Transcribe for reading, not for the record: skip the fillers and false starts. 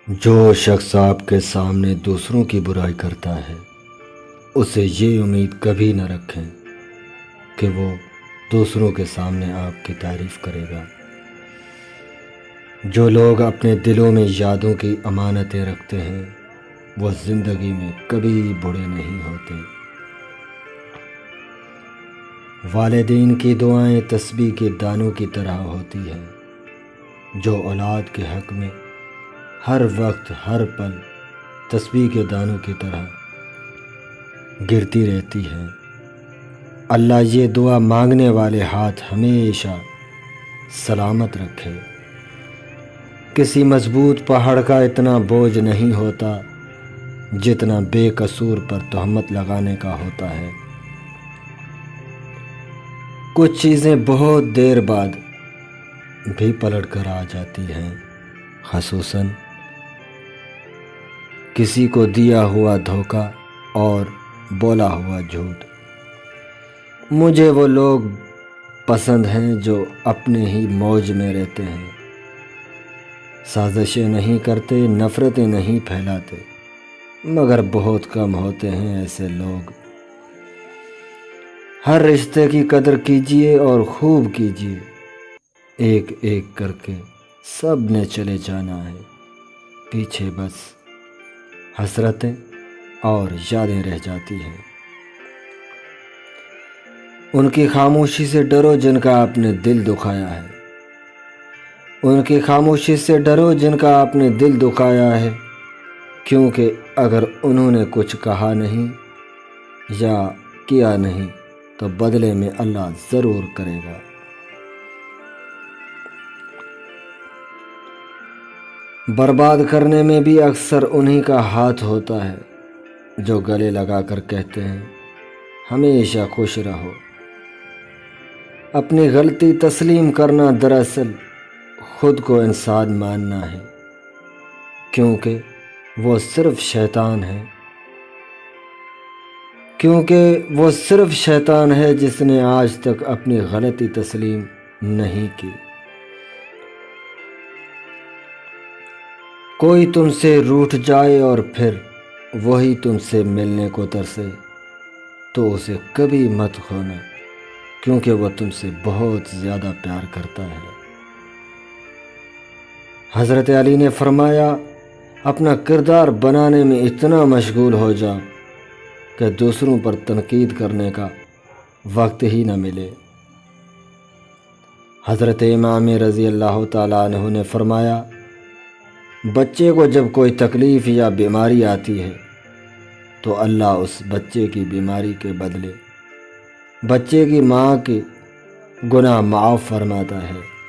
جو شخص آپ کے سامنے دوسروں کی برائی کرتا ہے اسے یہ امید کبھی نہ رکھیں کہ وہ دوسروں کے سامنے آپ کی تعریف کرے گا۔ جو لوگ اپنے دلوں میں یادوں کی امانتیں رکھتے ہیں وہ زندگی میں کبھی بڑے نہیں ہوتے۔ والدین کی دعائیں تسبیح کے دانوں کی طرح ہوتی ہیں جو اولاد کے حق میں ہر وقت ہر پل تسبیح کے دانوں کی طرح گرتی رہتی ہے۔ اللہ یہ دعا مانگنے والے ہاتھ ہمیشہ سلامت رکھے۔ کسی مضبوط پہاڑ کا اتنا بوجھ نہیں ہوتا جتنا بے قصور پر تہمت لگانے کا ہوتا ہے۔ کچھ چیزیں بہت دیر بعد بھی پلٹ کر آ جاتی ہیں، خصوصاً کسی کو دیا ہوا دھوکہ اور بولا ہوا جھوٹ۔ مجھے وہ لوگ پسند ہیں جو اپنے ہی موج میں رہتے ہیں، سازشیں نہیں کرتے، نفرتیں نہیں پھیلاتے، مگر بہت کم ہوتے ہیں ایسے لوگ۔ ہر رشتے کی قدر کیجیے اور خوب کیجیے، ایک ایک کر کے سب نے چلے جانا ہے، پیچھے بس حسرتیں اور یادیں رہ جاتی ہیں۔ ان کی خاموشی سے ڈرو جن کا آپ نے دل دکھایا ہے، ان کی خاموشی سے ڈرو جن کا آپ نے دل دکھایا ہے، کیونکہ اگر انہوں نے کچھ کہا نہیں یا کیا نہیں تو بدلے میں اللہ ضرور کرے گا۔ برباد کرنے میں بھی اکثر انہی کا ہاتھ ہوتا ہے جو گلے لگا کر کہتے ہیں ہمیشہ خوش رہو۔ اپنی غلطی تسلیم کرنا دراصل خود کو انسان ماننا ہے، کیونکہ وہ صرف شیطان ہے جس نے آج تک اپنی غلطی تسلیم نہیں کی۔ کوئی تم سے روٹھ جائے اور پھر وہی تم سے ملنے کو ترسے تو اسے کبھی مت کھونا، کیونکہ وہ تم سے بہت زیادہ پیار کرتا ہے۔ حضرت علی نے فرمایا، اپنا کردار بنانے میں اتنا مشغول ہو جاؤ کہ دوسروں پر تنقید کرنے کا وقت ہی نہ ملے۔ حضرت امام رضی اللہ تعالیٰ عنہ نے فرمایا، بچے کو جب کوئی تکلیف یا بیماری آتی ہے تو اللہ اس بچے کی بیماری کے بدلے بچے کی ماں کے گناہ معاف فرماتا ہے۔